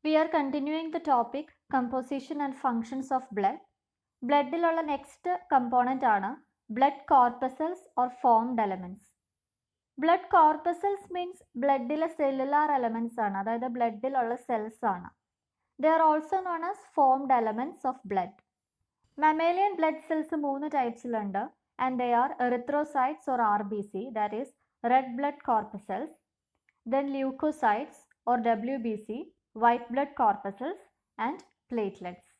We are continuing the topic composition and functions of blood. ബ്ലഡിലുള്ള next component ആണ് blood corpuscles or formed elements. Blood corpuscles means ബ്ലഡിലെ cellular elements ആണ്, അതായത് ബ്ലഡിലുള്ള cells ആണ്. They are also known as formed elements of blood. Mammalian blood cells 3 ടൈപ്സിലുണ്ട് and they are erythrocytes or RBC, that is red blood corpuscles, then leucocytes or WBC, white blood corpuscles and platelets.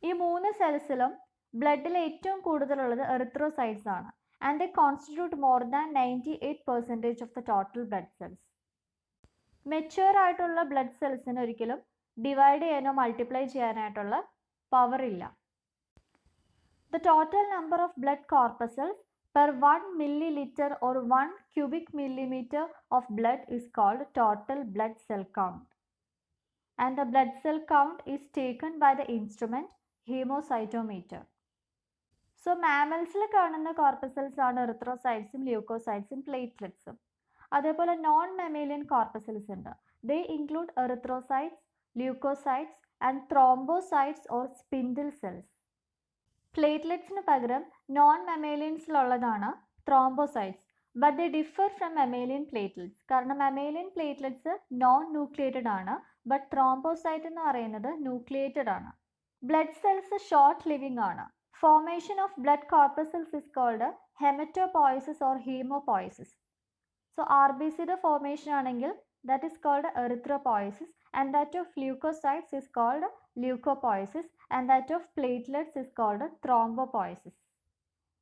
ഈ 3 സെൽസിലും ബ്ലഡിൽ ഏറ്റവും കൂടുതലുള്ളത് erythrocytes ആണ് and they constitute more than 98% of the total blood cells. Mature ആയിട്ടുള്ള blood സെൽസിന് ഒരിക്കലും divide ചെയ്യാനോ multiply ചെയ്യാനായിട്ടുള്ള പവർ ഇല്ല. The total number of blood corpuscles per 1 milliliter or 1 cubic millimeter of blood is called total blood cell count. And the blood cell count is taken by the instrument hemocytometer. So mammals കാണുന്ന corpuscles ആണ് എറിത്രോസൈറ്റ്സും ല്യൂക്കോസൈറ്റ്സും പ്ലേറ്റ്ലെറ്റ്സും. അതേപോലെ non mammalian corpuscles ഉണ്ട്. They include erythrocytes, leucocytes and thrombocytes or spindle cells. പ്ലേറ്റ്ലെറ്റ്സിന് പകരം non മെമേലിയൻസിലുള്ളതാണ് thrombocytes, but they differ from mammalian platelets. കാരണം മെമേലിയൻ പ്ലേറ്റ്ലെറ്റ്സ് നോൺ ന്യൂക്ലിയേറ്റഡ് ആണ്, ബട്ട് ത്രോംബോസൈറ്റ് എന്ന് പറയുന്നത് ന്യൂക്ലിയേറ്റഡ് ആണ്. ബ്ലഡ് സെൽസ് ഷോർട്ട് ലിവിംഗ് ആണ്. Formation of blood corpuscles is called haematopoiesis or haemopoiesis. So RBCയുടെ ഫോർമേഷൻ ആണെങ്കിൽ that is called erythropoiesis, and that of leukocytes is called leukopoiesis, and that of platelets is called thrombopoiesis.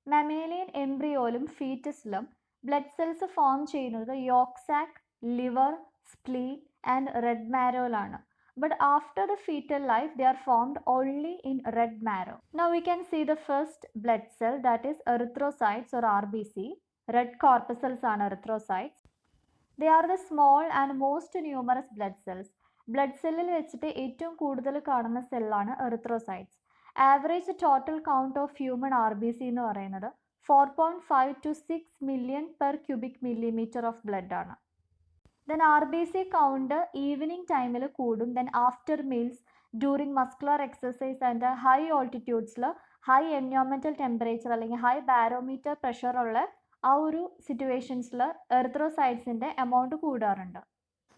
Mammalian embryoയിലും ഫീറ്റസിലും blood cells form ചെയ്യുന്നത് yolk sac, liver, spleen and red മാരോയിലാണ്. But after the fetal life, they are formed only in red marrow. Now we can see the first blood cell, that is erythrocytes or RBC. Red corpuscles are erythrocytes. They are the small and most numerous blood cells. Blood സെല്ലിൽ വെച്ചിട്ട് ഏറ്റവും കൂടുതൽ കാണുന്ന സെല്ലാണ് erythrocytes. Average total count of human RBC എന്ന് പറയുന്നത് 4.5 to 6 million per cubic millimeter of blood ആണ്. Then RBC count evening ടൈമിൽ കൂടും. Then after meals, during muscular exercise and high ഓൾട്ടിറ്റ്യൂഡ്സിൽ ഹൈ എൻവയോൺമെൻറ്റൽ ടെമ്പറേച്ചർ അല്ലെങ്കിൽ ഹൈ ബാരോമീറ്റർ പ്രഷറുള്ള ആ ഒരു സിറ്റുവേഷൻസിൽ എറിത്രോസൈറ്റ്സിൻ്റെ എമൗണ്ട് കൂടാറുണ്ട്.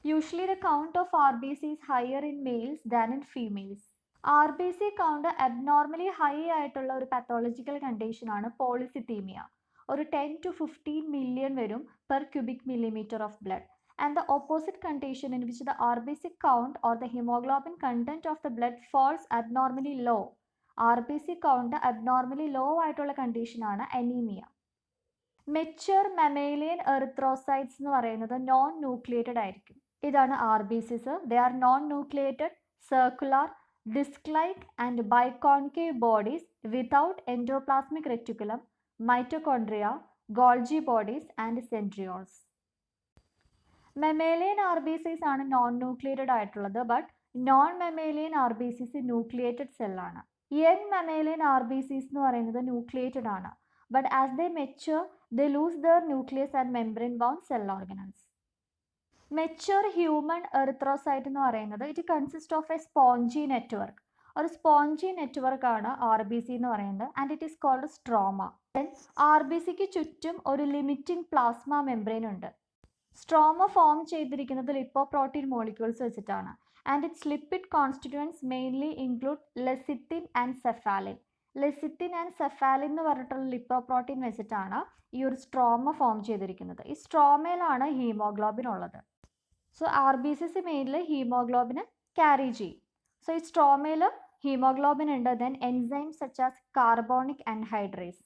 Usually the count of RBC is higher in males than in females. RBC count abnormally high ആയിട്ടുള്ള ഒരു പാത്തോളജിക്കൽ കണ്ടീഷനാണ് പോളിസിത്തീമിയ. ഒരു 10 to 15 മില്യൺ വരും per cubic millimetre of blood. And the opposite condition in which the RBC count or the haemoglobin content of the blood falls abnormally low. RBC count abnormally low ആയിട്ടുള്ള കണ്ടീഷനാണ് anaemia. Mature mammalian erythrocytes എന്ന് പറയുന്നത് non nucleated ആയിരിക്കും. ഇതാണ് RBCs. They are non nucleated, circular, disc like and biconcave bodies without endoplasmic reticulum, mitochondria, Golgi bodies and centrioles. Mammalian RBCs ആണ് non nucleated ആയിട്ടുള്ളത്, but non mammalian RBCs nucleated സെല്ലാണ്. Young mammalian RBCs എന്ന് പറയുന്നത് nucleated ആണ്, but as they mature, they lose their nucleus and membrane-bound cell organelles. Mature human erythrocyte എന്ന് പറയുന്നത് it consists of a spongy network. ഒരു spongy network ആണ് RBC എന്ന് പറയുന്നത്, and it is called stroma. Then RBCക്ക് ചുറ്റും ഒരു ലിമിറ്റിംഗ് പ്ലാസ്മ മെംബ്രെയിൻ ഉണ്ട്. സ്ട്രോമ ഫോം ചെയ്തിരിക്കുന്നത് ലിപ്പോപ്രോട്ടീൻ മോളിക്യൂൾസ് വെച്ചിട്ടാണ്, and its lipid constituents mainly include lecithin and cephalin. Lecithin and cephalin എന്ന് പറഞ്ഞിട്ടുള്ള ലിപ്പോപ്രോട്ടീൻ വെച്ചിട്ടാണ് ഈ ഒരു സ്ട്രോമ ഫോം ചെയ്തിരിക്കുന്നത്. ഈ സ്ട്രോമയിലാണ് ഹീമോഗ്ലോബിൻ ഉള്ളത്. സോ RBCs മെയിനിൽ ഹീമോഗ്ലോബിന് ക്യാരി ചെയ്യും. സോ ഈ സ്ട്രോമയിൽ ഹീമോഗ്ലോബിൻ ഉണ്ട്. Then enzymes such as carbonic anhydrase.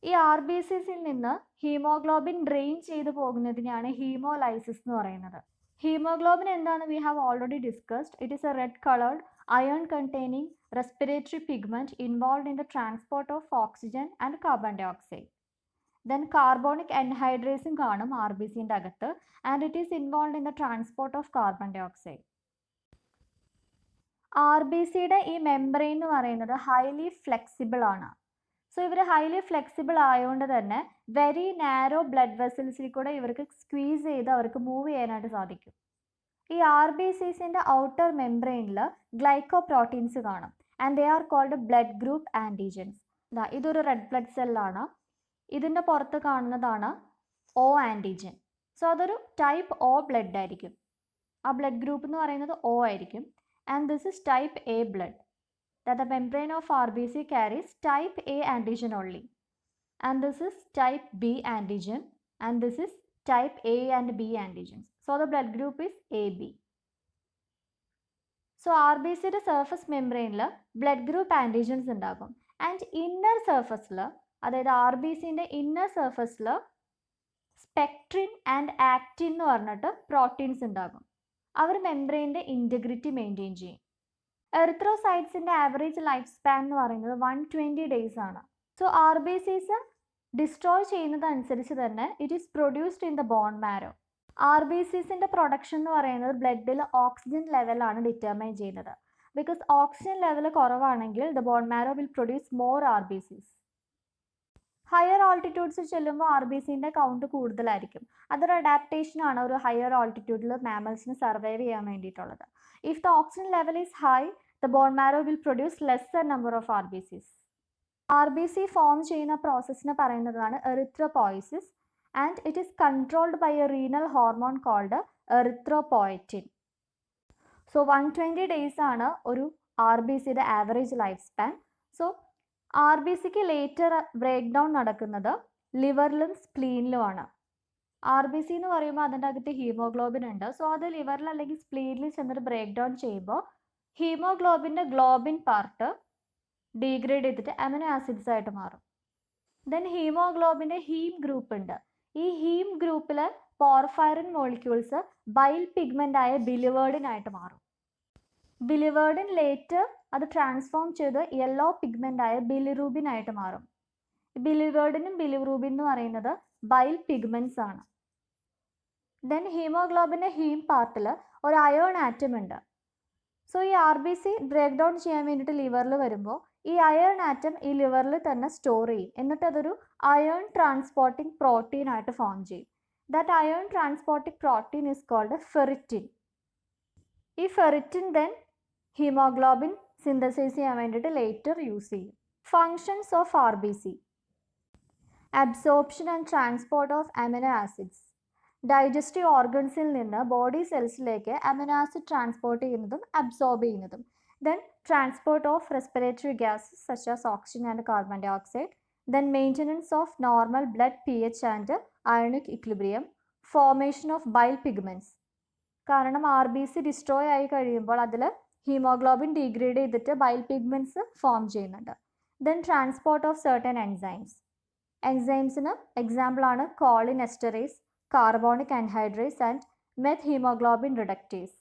ഈ RBCസിൽ നിന്ന് ഹീമോഗ്ലോബിൻ ഡ്രെയിൻ ചെയ്തു പോകുന്നതിനെയാണ് ഹീമോലൈസിസ് എന്ന് പറയുന്നത്. ഹീമോഗ്ലോബിൻ എന്താണെന്ന് we have already discussed. It is A red coloured iron containing respiratory pigment involved in the transport of oxygen and carbon dioxide. Then carbonic anhydrase കാണും RBCൻ്റെ അകത്ത്, and it is involved in the transport of carbon dioxide. RBCയുടെ ഈ membrane എന്ന് പറയുന്നത് highly flexible ആണ്. So ഇവർ highly flexible ആയതുകൊണ്ട് തന്നെ very narrow blood വെസൽസിൽ കൂടെ ഇവർക്ക് സ്ക്വീസ് ചെയ്ത് അവർക്ക് മൂവ് ചെയ്യാനായിട്ട് സാധിക്കും. ഈ ആർ ബി സീസിൻ്റെ ഔട്ടർ മെംബ്രെയിനിൽ ഗ്ലൈക്കോപ്രോട്ടീൻസ് കാണും and they are called blood group antigens. ഇതൊരു റെഡ് ബ്ലഡ് സെല്ലാണ്. ഇതിൻ്റെ പുറത്ത് കാണുന്നതാണ് ഒ ആൻറ്റിജൻ. സോ അതൊരു ടൈപ്പ് ഒ ബ്ലഡ് ആയിരിക്കും. ആ ബ്ലഡ് ഗ്രൂപ്പ് എന്ന് പറയുന്നത് ഒ ആയിരിക്കും. And this is type A blood. That the membrane of RBC carries type A antigen only. And this is type B antigen. And this is type A and B antigens. So the blood group is AB. So RBCയുടെ surface മെംബ്രെയിനിൽ blood group antigens ഉണ്ടാകും. And inner സർഫസിൽ, അതായത് R B സിൻ്റെ inner സർഫസിൽ സ്പെക്ട്രിൻ and actin എന്ന് പറഞ്ഞിട്ട് proteins ഉണ്ടാകും. അവർ മെംബ്രെയിൻ്റെ integrity maintain ചെയ്യും. എറിത്രോസൈറ്റ്സിൻ്റെ ആവറേജ് ലൈഫ് സ്പാൻ എന്ന് പറയുന്നത് 120 days ആണ്. So R B Cs destroy ചെയ്യുന്നതനുസരിച്ച് തന്നെ it is produced in the bone marrow. R B സീസിൻ്റെ പ്രൊഡക്ഷൻ എന്ന് പറയുന്നത് ബ്ലഡിൽ ഓക്സിജൻ ലെവലാണ് ഡിറ്റർമൈൻ ചെയ്യുന്നത്. ബിക്കോസ് ഓക്സിജൻ ലെവൽ കുറവാണെങ്കിൽ the bone marrow will produce more R B Cs. Higher altitudes ചെല്ലുമ്പോൾ ആർ ബി സിൻ്റെ കൗണ്ട് കൂടുതലായിരിക്കും. അതൊരു അഡാപ്റ്റേഷനാണ് ഒരു ഹയർ ആൾട്ടിറ്റ്യൂഡിൽ മാമൽസിന് സർവൈവ് ചെയ്യാൻ വേണ്ടിയിട്ടുള്ളത്. If the oxygen level is high, the bone marrow will produce lesser number of R B Cs. R B C form ചെയ്യുന്ന പ്രോസസ്സിനെ പറയുന്നതാണ് erythropoiesis and it is controlled by a renal hormone called erythropoietin. So 120 days ആണ് ഒരു R B സിയുടെ average life span. So R B സിക്ക് later break down നടക്കുന്നത് ലിവറിലും സ്പ്ലീനിലുമാണ്. ആർ ബി സി എന്ന് പറയുമ്പോൾ അതിൻ്റെ അകത്ത് ഹീമോഗ്ലോബിൻ ഉണ്ട്. സോ അത് ലിവറിൽ അല്ലെങ്കിൽ സ്പ്ലീനിൽ ചെന്നിട്ട് ബ്രേക്ക് ഡൗൺ ചെയ്യുമ്പോൾ ഹീമോഗ്ലോബിൻ്റെ ഗ്ലോബിൻ പാർട്ട് ഡീഗ്രേഡ് ചെയ്തിട്ട് അമിനോ ആസിഡ്സ് ആയിട്ട് മാറും. ദെൻ ഹീമോഗ്ലോബിൻ്റെ ഹീം ഗ്രൂപ്പ് ഉണ്ട്. ഈ ഹീം ഗ്രൂപ്പിൽ പോർഫൈറിൻ മോളിക്യൂൾസ് ബൈൽ പിഗ്മെൻ്റ് ആയ ബിലിവേർഡിൻ ആയിട്ട് മാറും. ബിലിവേർഡിൻ ലേറ്റർ അത് ട്രാൻസ്ഫോം ചെയ്ത് യെല്ലോ പിഗ്മെൻ്റ് ആയ ബിലിറൂബിൻ ആയിട്ട് മാറും. ബിലിവേർഡിനും ബിലിറൂബിൻ എന്ന് പറയുന്നത് ബൈൽ പിഗ്മെൻറ്റ്സ് ആണ്. ദെൻ ഹീമോഗ്ലോബിൻ്റെ ഹീം പാർട്ടിൽ ഒരു അയേൺ ആറ്റം ഉണ്ട്. സോ ഈ R B C break down ചെയ്യാൻ വേണ്ടിയിട്ട് ലിവറിൽ വരുമ്പോൾ ഈ അയേൺ ആറ്റം ഈ ലിവറിൽ തന്നെ സ്റ്റോർ ചെയ്യും. എന്നിട്ട് അതൊരു അയേൺ ട്രാൻസ്പോർട്ടിംഗ് പ്രോട്ടീൻ ആയിട്ട് ഫോം ചെയ്യും. That iron transporting protein is called ferritin. ഈ ഫെറിറ്റിൻ ദെൻ ഹീമോഗ്ലോബിൻ സിന്തസൈസ് ചെയ്യാൻ വേണ്ടിയിട്ട് ലേറ്റർ യൂസ് ചെയ്യും. Functions of R B C: absorption and transport of amino acids. Digestive ഓർഗൻസിൽ നിന്ന് ബോഡി സെൽസിലേക്ക് അമിനോ ആസിഡ് ട്രാൻസ്പോർട്ട് ചെയ്യുന്നതും അബ്സോർബ് ചെയ്യുന്നതും. Then transport of respiratory gases such as oxygen and carbon dioxide. Then maintenance of normal blood p H and ionic equilibrium. Formation of bile pigments. കാരണം R B C destroy ആയി കഴിയുമ്പോൾ അതിൽ haemoglobin degrade ചെയ്തിട്ട് bile pigments form ചെയ്യുന്നുണ്ട്. Then transport of certain enzymes. എൻസൈംസിന് എക്സാമ്പിളാണ് cholinesterase, carbonic anhydrase and methaemoglobin reductase.